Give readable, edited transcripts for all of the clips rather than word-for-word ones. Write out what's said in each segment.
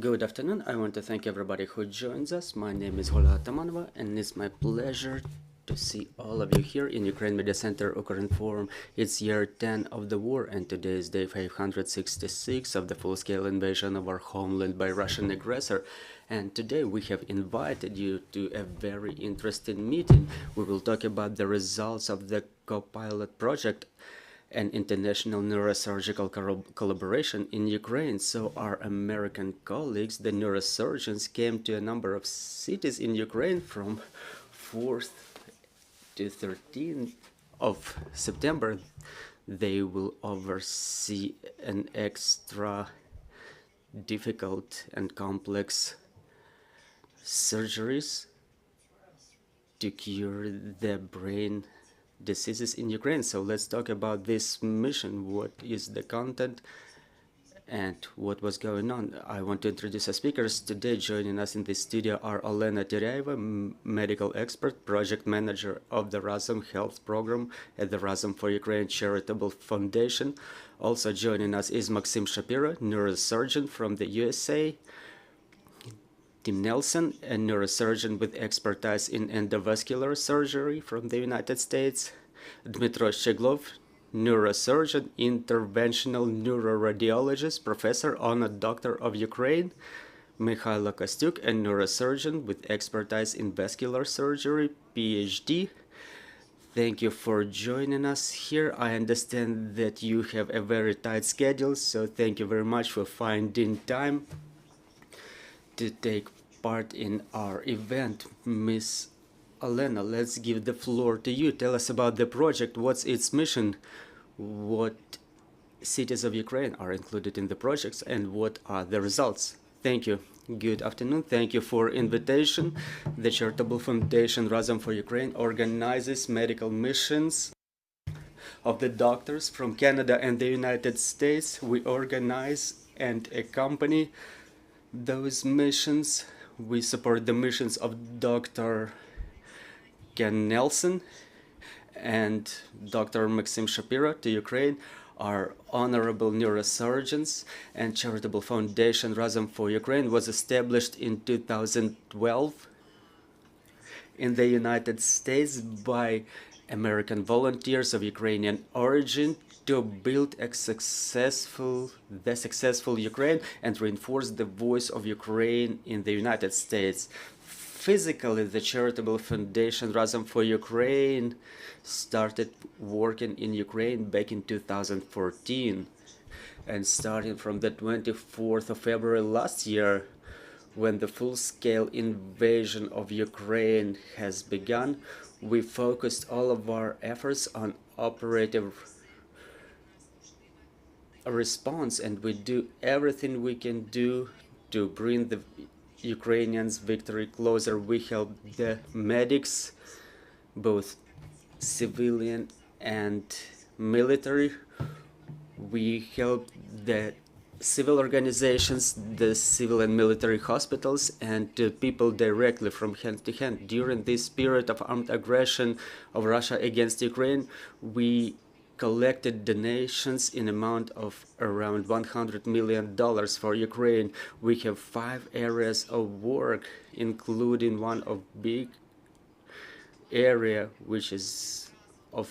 Good afternoon. I want to thank everybody who joins us. My name is Olena Teryaeva, and it's my pleasure to see all of you here in Ukraine Media Center, Ukrinform. It's year 10 of the war, and today is day 566 of the full-scale invasion of our homeland by Russian aggressor. And today we have invited you to a very interesting meeting. We will talk about the results of the CO-PILOT project, an international neurosurgical collaboration in Ukraine. So our American colleagues, the neurosurgeons, came to a number of cities in Ukraine from 4th to 13th of September. They will oversee an extra difficult and complex surgeries to cure the brain diseases in Ukraine. So let's talk about this mission. What is the content and what was going on? I want to introduce our speakers. Today joining us in the studio are Olena Teryaeva, medical expert, project manager of the RAZOM Health program at the RAZOM for Ukraine Charitable Foundation. Also joining us is Maxim Shapiro, neurosurgeon from the USA. Tim Nelson, a neurosurgeon with expertise in endovascular surgery from the United States. Dmytro Shcheglov, neurosurgeon, interventional neuroradiologist, professor, honored doctor of Ukraine. Mykhailo Kostyuk, a neurosurgeon with expertise in vascular surgery, PhD. Thank you for joining us here. I understand that you have a very tight schedule, so thank you very much for finding time to take part in our event. Miss Olena, let's give the floor to you. Tell us about the project. What's its mission? What cities of Ukraine are included in the projects, and what are the results? Thank you. Good afternoon. Thank you for invitation. The Charitable Foundation RAZOM for Ukraine organizes medical missions of the doctors from Canada and the United States. We organize and accompany those missions. We support the missions of Dr. Ken Nelson and Dr. Maxim Shapiro to Ukraine, our honorable neurosurgeons, and Charitable Foundation RAZOM for Ukraine was established in 2012 in the United States by American volunteers of Ukrainian origin to build the successful Ukraine and reinforce the voice of Ukraine in the United States. Physically, the Charitable Foundation RAZOM for Ukraine started working in Ukraine back in 2014. And starting from the 24th of February last year, when the full-scale invasion of Ukraine has begun, we focused all of our efforts on operative response, and we do everything we can do to bring the Ukrainians' victory closer. We help the medics, both civilian and military. We help the civil organizations, the civil and military hospitals, and people directly from hand to hand. During this period of armed aggression of Russia against Ukraine, we collected donations in amount of around $100 million for Ukraine. We have 5 areas of work, including one of big area which is of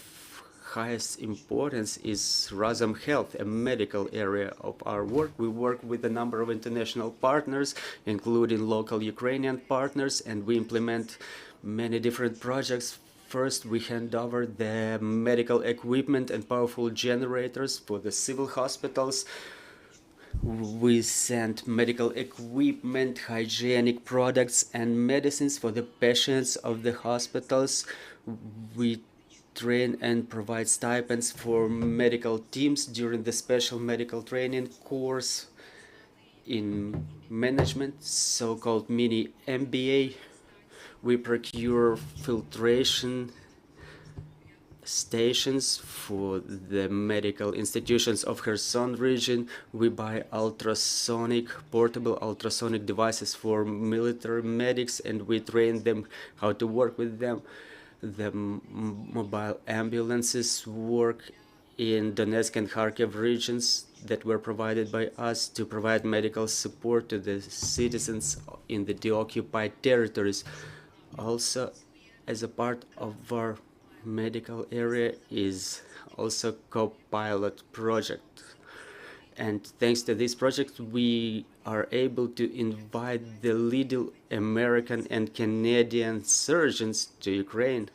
highest importance is RAZOM Health, a medical area of our work. We work with a number of international partners, including local Ukrainian partners, and we implement many different projects. First, we hand over the medical equipment and powerful generators for the civil hospitals. We send medical equipment, hygienic products, and medicines for the patients of the hospitals. We train and provide stipends for medical teams during the special medical training course in management, so-called mini MBA. We procure filtration stations for the medical institutions of Kherson region. We buy portable ultrasonic devices for military medics, and we train them how to work with them. The mobile ambulances work in Donetsk and Kharkiv regions. that were provided by us to provide medical support to the citizens in the deoccupied territories. Also, as a part of our medical area is also CO-PILOT project. And thanks to this project, we are able to invite the leading American and Canadian surgeons to Ukraine,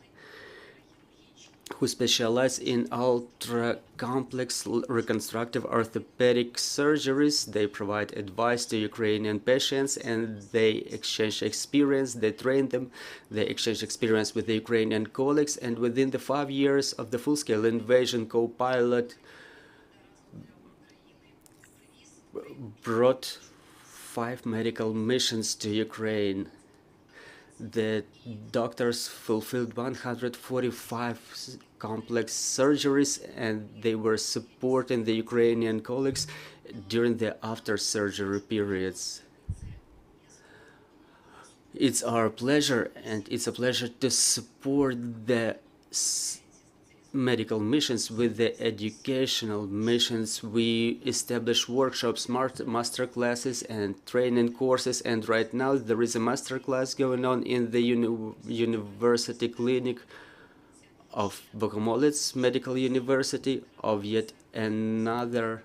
who specialize in ultra-complex reconstructive orthopedic surgeries. They provide advice to Ukrainian patients, and they exchange experience, they train them, they exchange experience with the Ukrainian colleagues, and within the 5 years of the full-scale invasion, CO-PILOT brought 5 medical missions to Ukraine. The doctors fulfilled 145 complex surgeries, and they were supporting the Ukrainian colleagues during the after-surgery periods. It's our pleasure, and it's a pleasure to support the medical missions with the educational missions. We establish workshops, master classes, and training courses, and right now there is a master class going on in the University Clinic of Bohomolets Medical University of yet another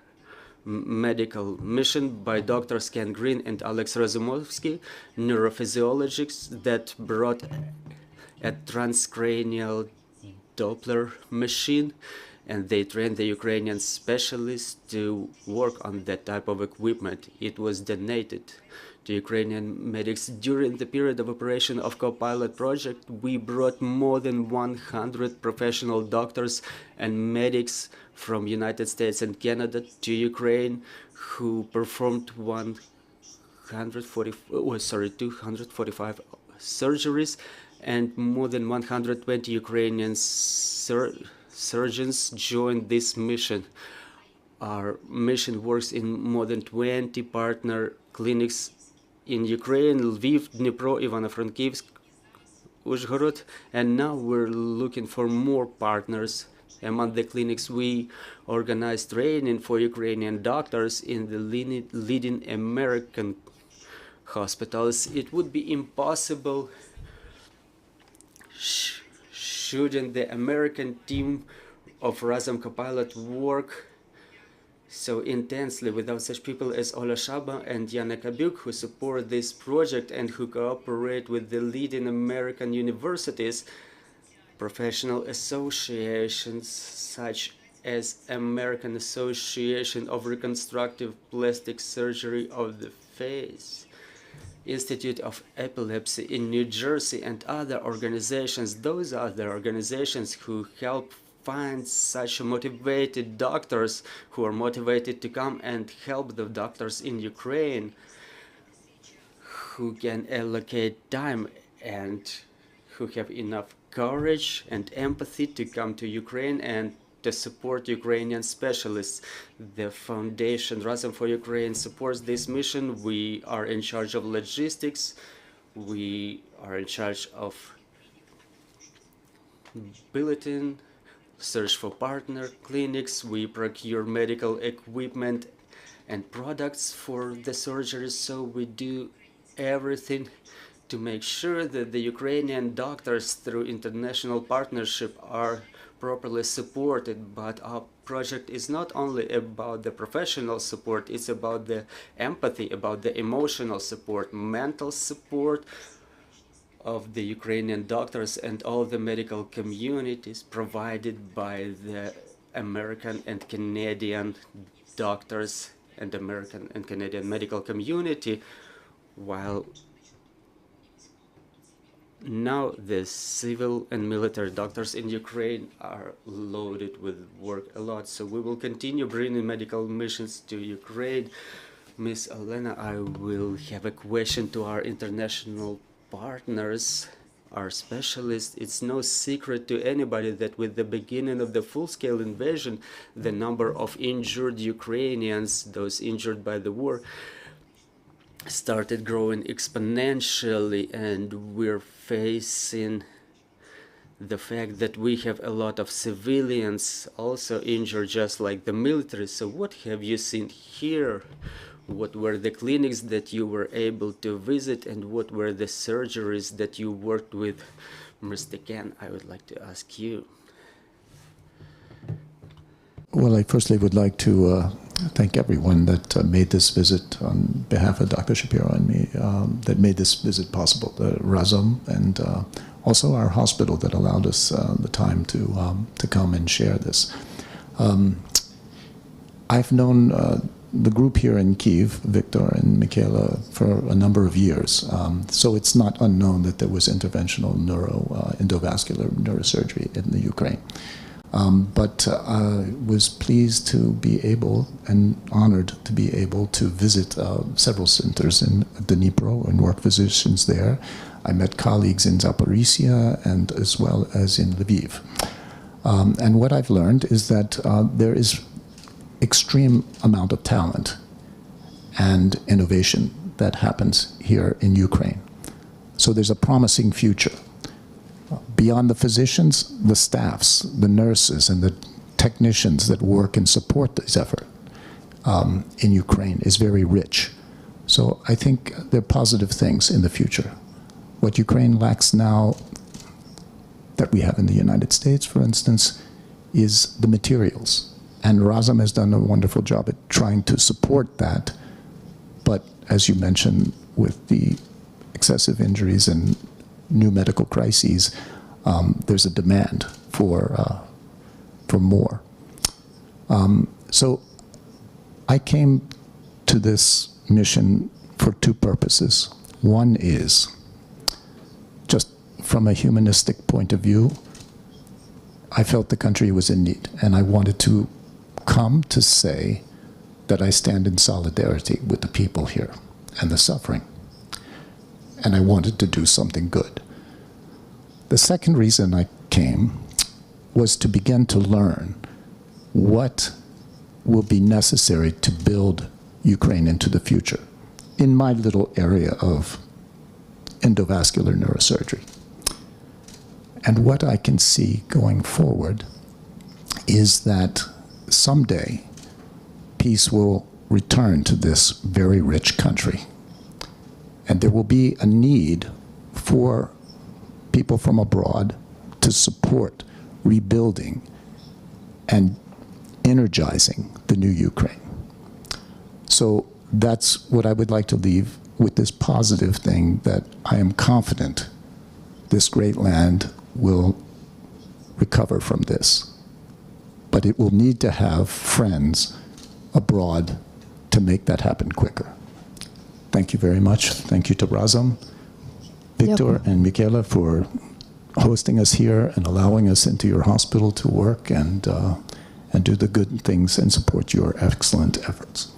medical mission by Drs. Ken Green and Alex Razumovsky, neurophysiologists, that brought a transcranial Doppler machine, and they trained the Ukrainian specialists to work on that type of equipment. It was donated to Ukrainian medics. During the period of operation of CO-PILOT project, we brought more than 100 professional doctors and medics from United States and Canada to Ukraine, who performed 245 surgeries, and more than 120 Ukrainian surgeons joined this mission. Our mission works in more than 20 partner clinics in Ukraine, Lviv, Dnipro, Ivano-Frankivsk, Uzhhorod, and now we're looking for more partners. Among the clinics, we organize training for Ukrainian doctors in the leading American hospitals. It would be impossible shouldn't the American team of RAZOM Co-PILOT work so intensely without such people as Ola Shaba and Yana Kabyuk, who support this project and who cooperate with the leading American universities, professional associations such as American Association of Reconstructive Plastic Surgery of the Face, Institute of Epilepsy in New Jersey, and other organizations. Those are the organizations who help find such motivated doctors who are motivated to come and help the doctors in Ukraine, who can allocate time and who have enough courage and empathy to come to Ukraine and to support Ukrainian specialists. The foundation RAZOM for Ukraine supports this mission. We are in charge of logistics. We are in charge of bulletin, search for partner clinics. We procure medical equipment and products for the surgeries. So we do everything to make sure that the Ukrainian doctors through international partnership are properly supported. But our project is not only about the professional support, it's about the empathy, about the emotional support, mental support of the Ukrainian doctors and all the medical communities provided by the American and Canadian doctors and American and Canadian medical community, while now the civil and military doctors in Ukraine are loaded with work a lot. So we will continue bringing medical missions to Ukraine. Miss Olena, I will have a question to our international partners, our specialists. It's no secret to anybody that with the beginning of the full-scale invasion, the number of injured Ukrainians, those injured by the war, started growing exponentially, and we're facing the fact that we have a lot of civilians also injured just like the military. So what have you seen here? What were the clinics that you were able to visit, and what were the surgeries that you worked with? Mr. Ken, I would like to ask you. Well, I firstly would like to thank everyone that made this visit on behalf of Dr. Shapiro and me, that made this visit possible, the RAZOM, and also our hospital that allowed us the time to come and share this. I've known the group here in Kyiv, Victor and Mykhailo, for a number of years. So it's not unknown that there was interventional endovascular neurosurgery in the Ukraine. But I was pleased to be able and honored to be able to visit several centers in Dnipro and work physicians there. I met colleagues in Zaporizhia and as well as in Lviv. And what I've learned is that there is extreme amount of talent and innovation that happens here in Ukraine. So there's a promising future. Beyond the physicians, the staffs, the nurses, and the technicians that work and support this effort in Ukraine is very rich. So I think there are positive things in the future. What Ukraine lacks now that we have in the United States, for instance, is the materials. And RAZOM has done a wonderful job at trying to support that. But as you mentioned, with the excessive injuries and new medical crises, there's a demand for more. So I came to this mission for two purposes. One is, just from a humanistic point of view, I felt the country was in need, and I wanted to come to say that I stand in solidarity with the people here and the suffering. And I wanted to do something good. The second reason I came was to begin to learn what will be necessary to build Ukraine into the future in my little area of endovascular neurosurgery. And what I can see going forward is that someday peace will return to this very rich country. And there will be a need for people from abroad to support rebuilding and energizing the new Ukraine. So that's what I would like to leave with, this positive thing that I am confident this great land will recover from this. But it will need to have friends abroad to make that happen quicker. Thank you very much. Thank you to RAZOM, Victor and Mykhailo for hosting us here and allowing us into your hospital to work and do the good things and support your excellent efforts.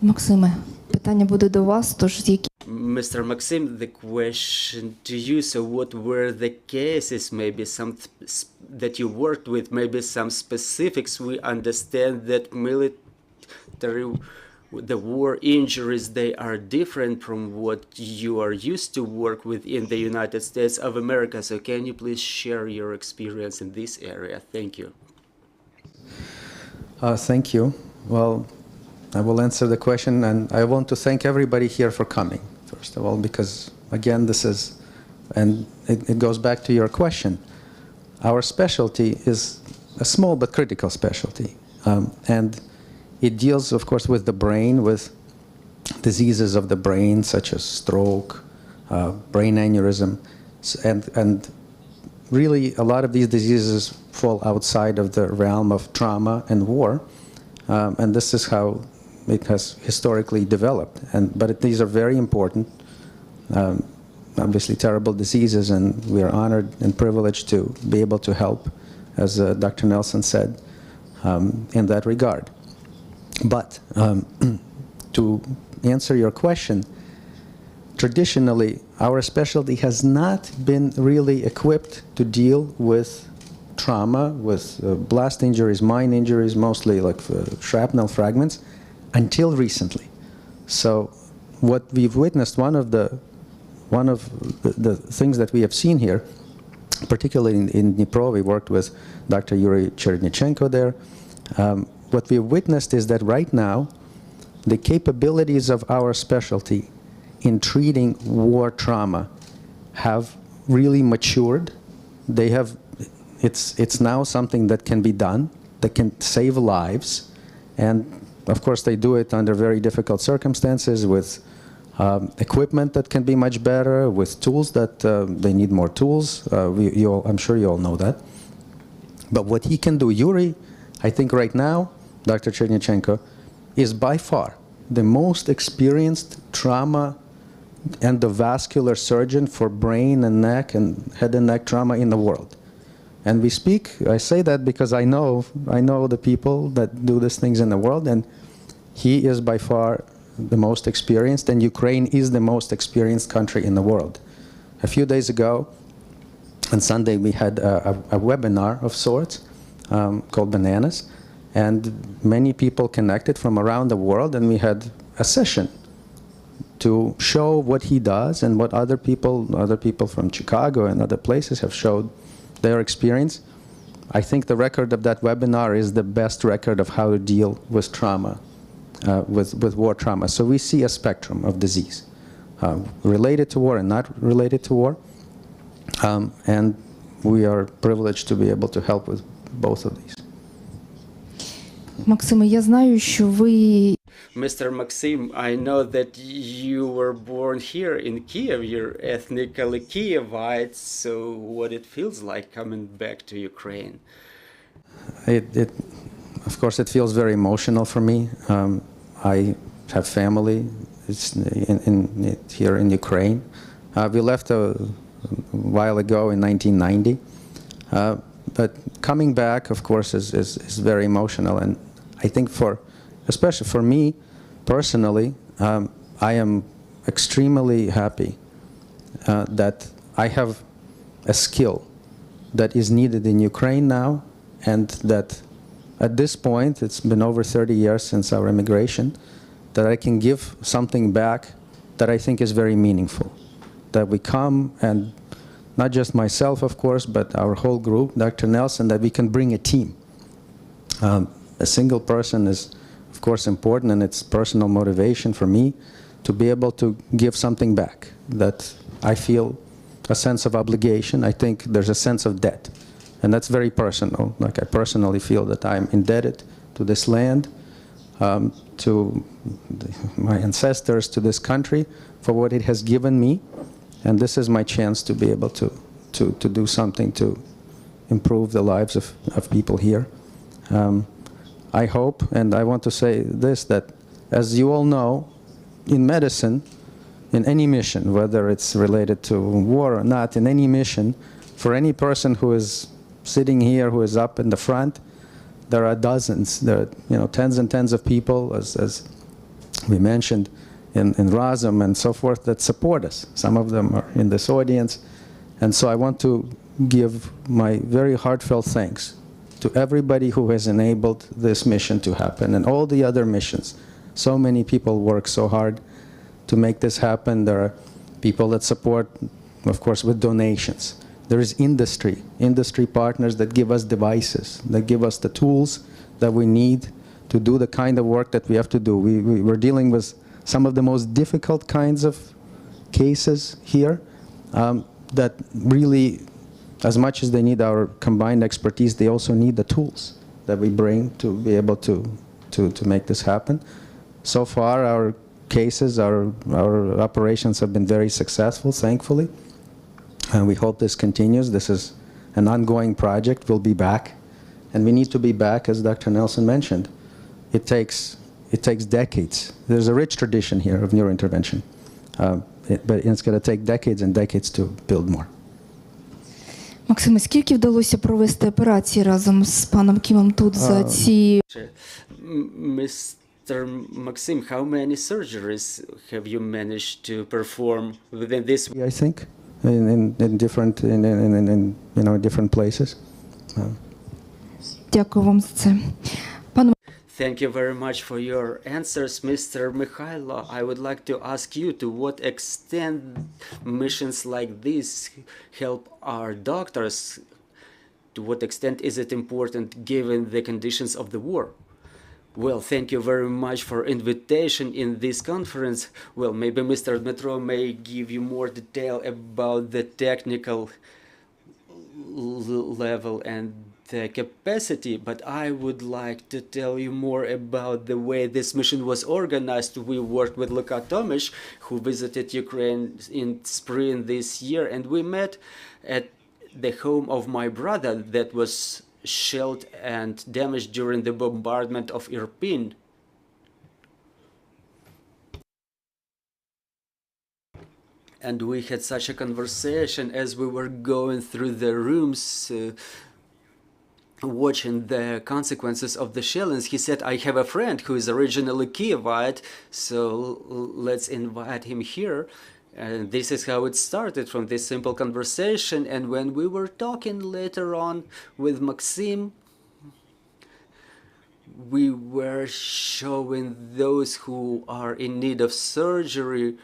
Максиме, питання буде до вас, тож які... Mr. Maxim, the question to you, so what were the cases, maybe some that you worked with, maybe some specifics? We understand that military, the war injuries, they are different from what you are used to work with in the United States of America. So can you please share your experience in this area? Thank you. Thank you. Well, I will answer the question, and I want to thank everybody here for coming, first of all, because, again, this is, and it goes back to your question. Our specialty is a small but critical specialty, and it deals, of course, with the brain, with diseases of the brain, such as stroke, brain aneurysm, and really a lot of these diseases fall outside of the realm of trauma and war, and this is how it has historically developed. But these are very important, obviously terrible diseases, and we are honored and privileged to be able to help, as Dr. Nelson said, in that regard. But to answer your question, traditionally, our specialty has not been really equipped to deal with trauma, with blast injuries, mine injuries, mostly like shrapnel fragments, until recently. So what we've witnessed, one of the things that we have seen here particularly in Dnipro, we worked with Dr. Yuri Chernyshenko there. What we've witnessed is that right now, the capabilities of our specialty in treating war trauma have really matured. They have, it's now something that can be done, that can save lives, and of course they do it under very difficult circumstances with equipment that can be much better, with tools that they need more tools. I'm sure you all know that. But what he can do, Yuri, I think right now, Dr. Chernyshenko, is by far the most experienced trauma endovascular surgeon for brain and neck and head and neck trauma in the world. And we speak, I say that because I know the people that do these things in the world, and he is by far the most experienced, and Ukraine is the most experienced country in the world. A few days ago, on Sunday, we had a webinar of sorts called Bananas, and many people connected from around the world, and we had a session to show what he does and what other people from Chicago and other places have showed their experience. I think the record of that webinar is the best record of how to deal with trauma, with war trauma. So we see a spectrum of disease, related to war and not related to war. And we are privileged to be able to help with both of these. Максиме, я знаю, що ви Mr. Maxim, I know that you were born here in Kiev. You're ethnically Kievite, so what it feels like coming back to Ukraine? Of course, it feels very emotional for me. I have family here in Ukraine. We left a while ago in 1990. But coming back, of course, is very emotional. And I think especially for me personally, I am extremely happy that I have a skill that is needed in Ukraine now, and that at this point, it's been over 30 years since our immigration, that I can give something back that I think is very meaningful. That we come, and not just myself, of course, but our whole group, Dr. Nelson, that we can bring a team. A single person is, of course, important, and it's personal motivation for me to be able to give something back, that I feel a sense of obligation. I think there's a sense of debt, and that's very personal. Like, I personally feel that I'm indebted to this land, to my ancestors, to this country, for what it has given me, and this is my chance to be able to do something to improve the lives of people here. I hope, and I want to say this, that as you all know, in medicine, in any mission, whether it's related to war or not, in any mission, for any person who is sitting here, who is up in the front, there are dozens, there are tens and tens of people, as we mentioned, in RAZOM and so forth, that support us. Some of them are in this audience. And so I want to give my very heartfelt thanks to everybody who has enabled this mission to happen, and all the other missions. So many people work so hard to make this happen. There are people that support, of course, with donations. There is industry partners that give us devices, that give us the tools that we need to do the kind of work that we have to do. We're dealing with some of the most difficult kinds of cases here that really, as much as they need our combined expertise, they also need the tools that we bring to be able to make this happen. So far, our cases, our operations have been very successful, thankfully. And we hope this continues. This is an ongoing project. We'll be back. And we need to be back, as Dr. Nelson mentioned. It takes decades. There's a rich tradition here of neurointervention. But it's going to take decades and decades to build more. Максиме, скільки вдалося провести операції разом з паном Кімом тут за ці... Mr. Maxim, how many surgeries have you managed to perform within this? I think in different places. Дякую вам за це. Thank you very much for your answers, Mr. Mykhailo. I would like to ask you to what extent missions like this help our doctors. To what extent is it important given the conditions of the war? Well, thank you very much for invitation in this conference. Well, maybe Mr. Dmytro may give you more detail about the technical level and the capacity, but I would like to tell you more about the way this mission was organized. We worked with Luka Tomish, who visited Ukraine in spring this year, and we met at the home of my brother that was shelled and damaged during the bombardment of Irpin. And we had such a conversation as we were going through the rooms, watching the consequences of the shellings. He said, I have a friend who is originally Kievite, so let's invite him here. And this is how it started, from this simple conversation. And when we were talking later on with Maxim, we were showing those who are in need of surgery,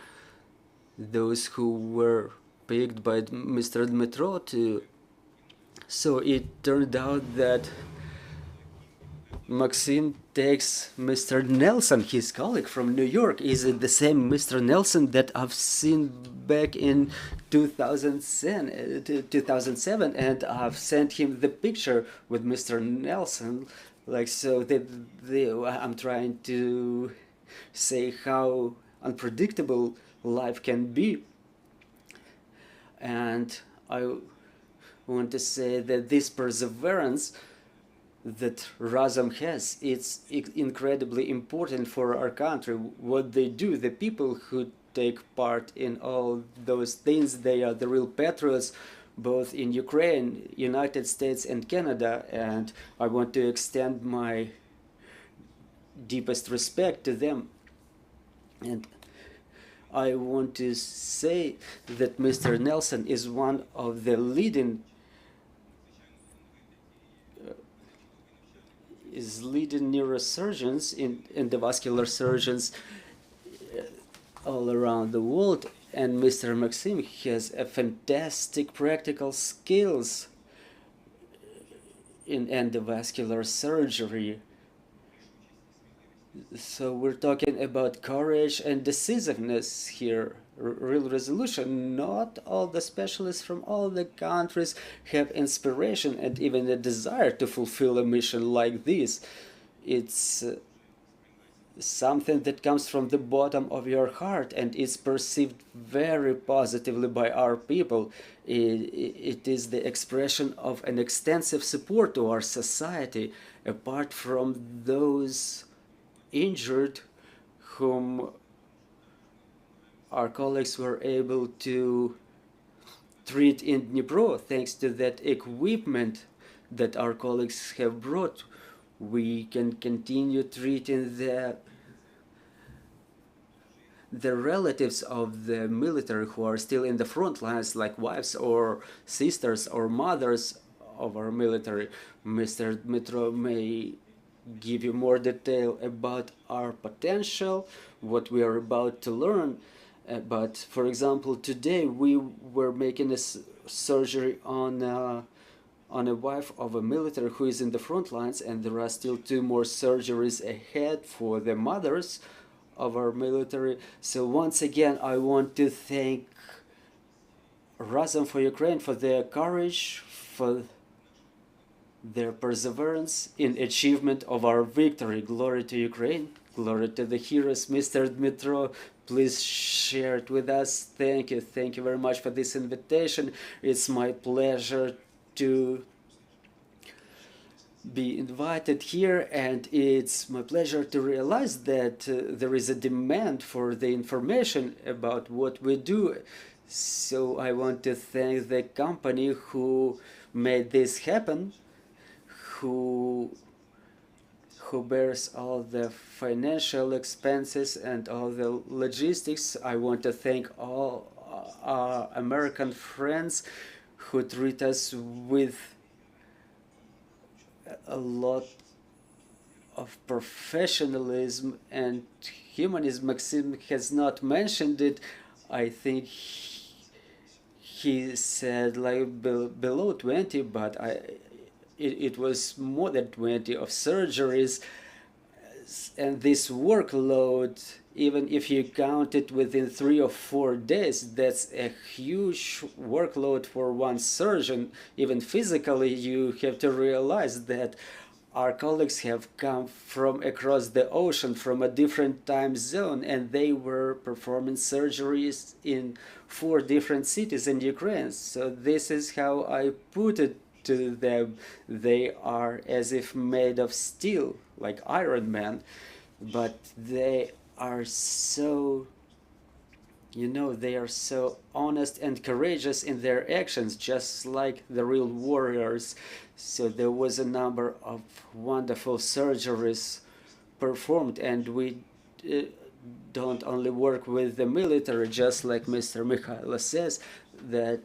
those who were picked by Mr. Dmytro to. So it turned out that Maxim takes Mr. Nelson, his colleague from New York. Is it the same Mr. Nelson that I've seen back in 2007? And I've sent him the picture with Mr. Nelson. Like, so I'm trying to say how unpredictable life can be. And I want to say that this perseverance that RAZOM has, it's incredibly important for our country. What they do, the people who take part in all those things, they are the real patriots, both in Ukraine, United States, and Canada. And I want to extend my deepest respect to them. And I want to say that Mr. Nelson is one of the leading neurosurgeons in endovascular surgeons all around the world. And Mr. Maxim has a fantastic practical skills in endovascular surgery. So we're talking about courage and decisiveness here, real resolution. Not all the specialists from all the countries have inspiration and even a desire to fulfill a mission like this. It's something that comes from the bottom of your heart and is perceived very positively by our people. It is the expression of an extensive support to our society, apart from those injured whom our colleagues were able to treat in Dnipro. Thanks to that equipment that our colleagues have brought, we can continue treating the relatives of the military who are still in the front lines, like wives or sisters or mothers of our military. Mr. Dmytro may give you more detail about our potential, what we are about to learn. But for example, today we were making a surgery on a wife of a military who is in the front lines, and there are still 2 more surgeries ahead for the mothers of our military. So once again, I want to thank RAZOM for Ukraine for their courage, for their perseverance in achievement of our victory. Glory to Ukraine, glory to the heroes. Mr. Dmytro, please share it with us. Thank you very much for this invitation. It's my pleasure to be invited here, and it's my pleasure to realize that there is a demand for the information about what we do. So I want to thank the company who made this happen, who bears all the financial expenses and all the logistics. I want to thank all our American friends who treat us with a lot of professionalism and humanism. Maxim has not mentioned it. I think he said like below 20, but it was more than 20 of surgeries. And this workload, even if you count it within 3 or 4 days, that's a huge workload for one surgeon. Even physically, you have to realize that our colleagues have come from across the ocean, from a different time zone, and they were performing surgeries in 4 different cities in Ukraine. So this is how I put it to them. They are as if made of steel, like Iron Man, but they are so, they are so honest and courageous in their actions, just like the real warriors. So there was a number of wonderful surgeries performed, and we don't only work with the military, just like Mr. Mykhailo says, that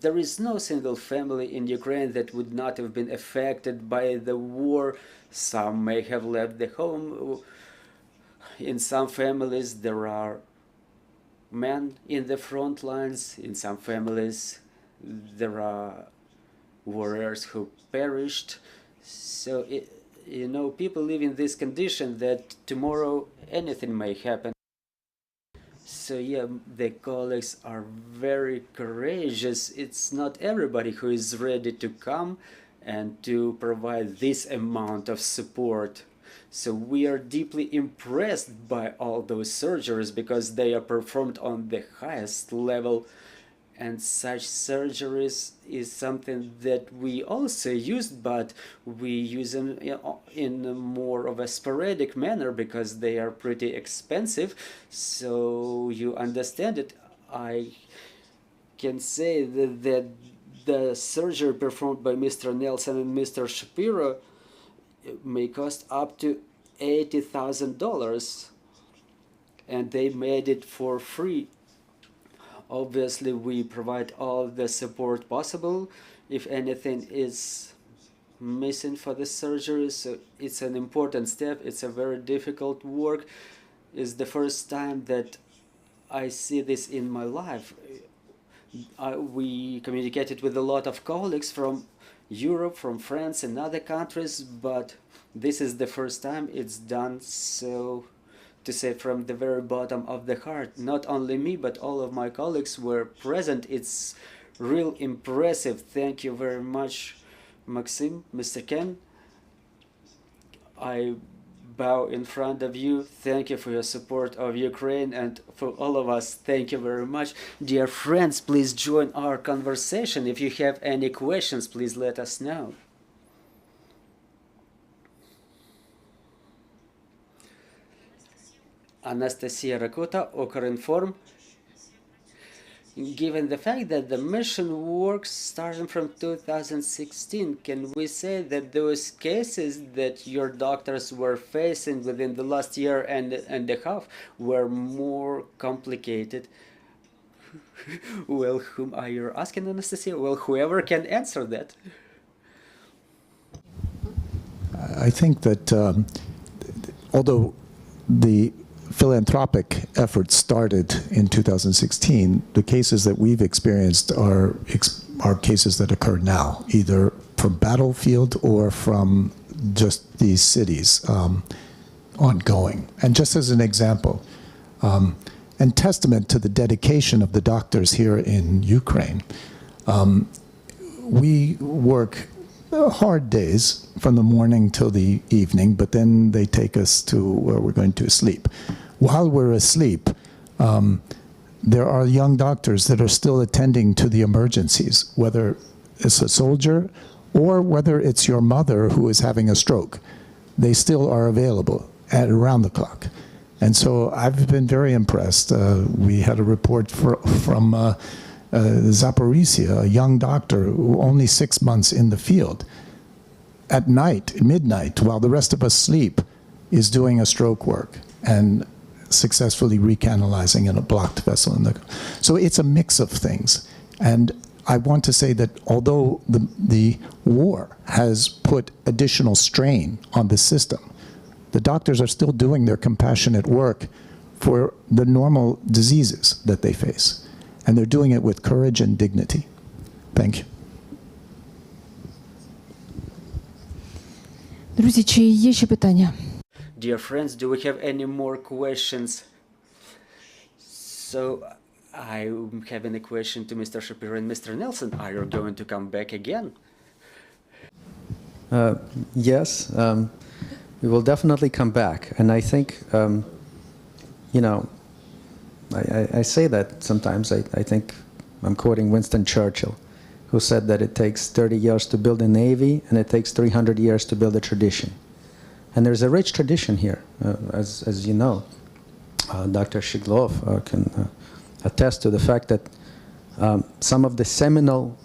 there is no single family in Ukraine that would not have been affected by the war. Some may have left the home. In some families, there are men in the front lines. In some families, there are warriors who perished. So, people live in this condition that tomorrow anything may happen. So yeah, the colleagues are very courageous. It's not everybody who is ready to come and to provide this amount of support. So we are deeply impressed by all those surgeries because they are performed on the highest level. And such surgeries is something that we also used, but we use them in more of a sporadic manner because they are pretty expensive. So you understand it. I can say that the surgery performed by Mr. Nelson and Mr. Shapiro may cost up to $80,000, and they made it for free. Obviously, we provide all the support possible if anything is missing for the surgery. So it's an important step. It's a very difficult work. It's the first time that I see this in my life. We communicated with a lot of colleagues from Europe, from France and other countries, but this is the first time it's done. So to say from the very bottom of the heart, not only me, but all of my colleagues were present. It's real impressive. Thank you very much, Maxim, Mr. Ken. I bow in front of you. Thank you for your support of Ukraine, and for all of us, thank you very much. Dear friends, please join our conversation. If you have any questions, please let us know. Anastasia Rakota, Ukrinform. Given the fact that the mission works starting from 2016, can we say that those cases that your doctors were facing within the last year and a half were more complicated? Well, whom are you asking, Anastasia? Well, whoever can answer that. I think that although the philanthropic efforts started in 2016, the cases that we've experienced are cases that occur now, either from battlefield or from just these cities ongoing. And just as an example, and testament to the dedication of the doctors here in Ukraine, we work hard days from the morning till the evening, but then they take us to where we're going to sleep. While we're asleep, there are young doctors that are still attending to the emergencies, whether it's a soldier or whether it's your mother who is having a stroke. They still are available at around the clock. And so I've been very impressed. We had a report from Zaporizhia, a young doctor who only 6 months in the field, at night, midnight, while the rest of us sleep, is doing a stroke work and successfully recanalizing in a blocked vessel. So it's a mix of things. And I want to say that although the war has put additional strain on the system, the doctors are still doing their compassionate work for the normal diseases that they face. And they're doing it with courage and dignity. Thank you. Друзі, чи є ще питання? Dear friends, do we have any more questions? So, I'm having a question to Mr. Shapiro and Mr. Nelson. Are you going to come back again? Yes, we will definitely come back. And I think, you know, I say that sometimes. I think I'm quoting Winston Churchill, who said that it takes 30 years to build a navy and it takes 300 years to build a tradition. And there's a rich tradition here, as you know. Dr. Shcheglov can attest to the fact that some of the seminal,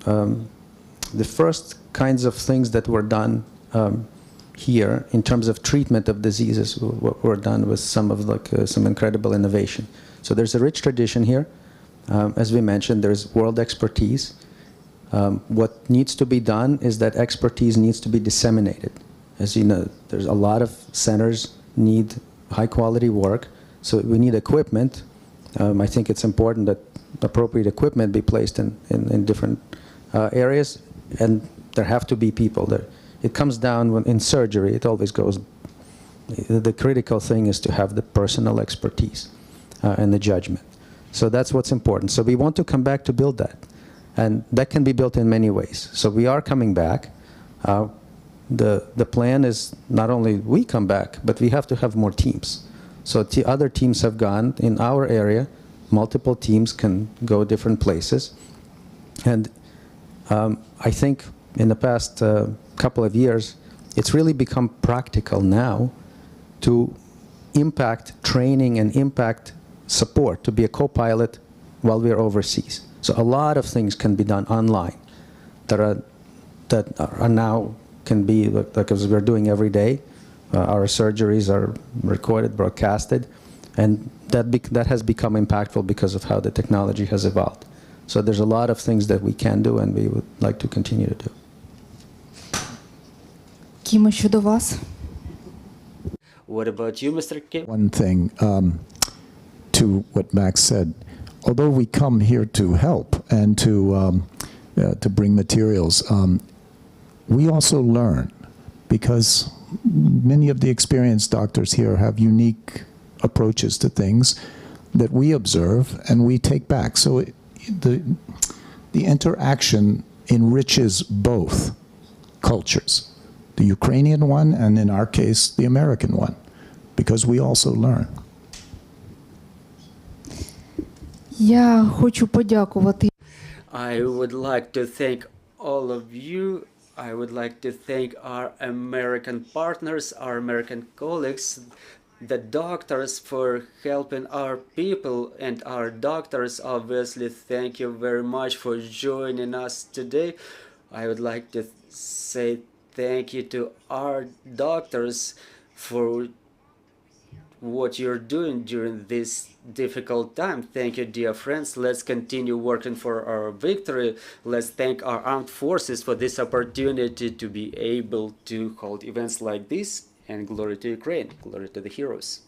the first kinds of things that were done here in terms of treatment of diseases were done with some incredible innovation. So there's a rich tradition here. As we mentioned, there's world expertise. What needs to be done is that expertise needs to be disseminated. As you know, there's a lot of centers need high quality work, so we need equipment. I think it's important that appropriate equipment be placed in different areas, and there have to be people there. It comes down when in surgery, it always goes, the critical thing is to have the personal expertise and the judgment. So that's what's important. So we want to come back to build that. And that can be built in many ways. So we are coming back. The plan is not only we come back, but we have to have more teams. So other teams have gone in our area. Multiple teams can go different places. And I think in the past couple of years, it's really become practical now to impact training and impact support, to be a co-pilot while we're overseas. So a lot of things can be done online that are now can be like as we're doing every day. Our surgeries are recorded, broadcasted, and that has become impactful because of how the technology has evolved. So there's a lot of things that we can do and we would like to continue to do. Кімо, щодо вас? What about you, Mr. Kim? One thing to what Max said, although we come here to help and to bring materials, we also learn, because many of the experienced doctors here have unique approaches to things that we observe and we take back. So the interaction enriches both cultures, the Ukrainian one and in our case, the American one, because we also learn. Я хочу подякувати. I would like to thank all of you. I would like to thank our American partners, our American colleagues, the doctors for helping our people, and our doctors, obviously, thank you very much for joining us today. I would like to say thank you to our doctors for what you're doing during this difficult time. Thank you, dear friends. Let's continue working for our victory. Let's thank our armed forces for this opportunity to be able to hold events like this. And glory to Ukraine, glory to the heroes.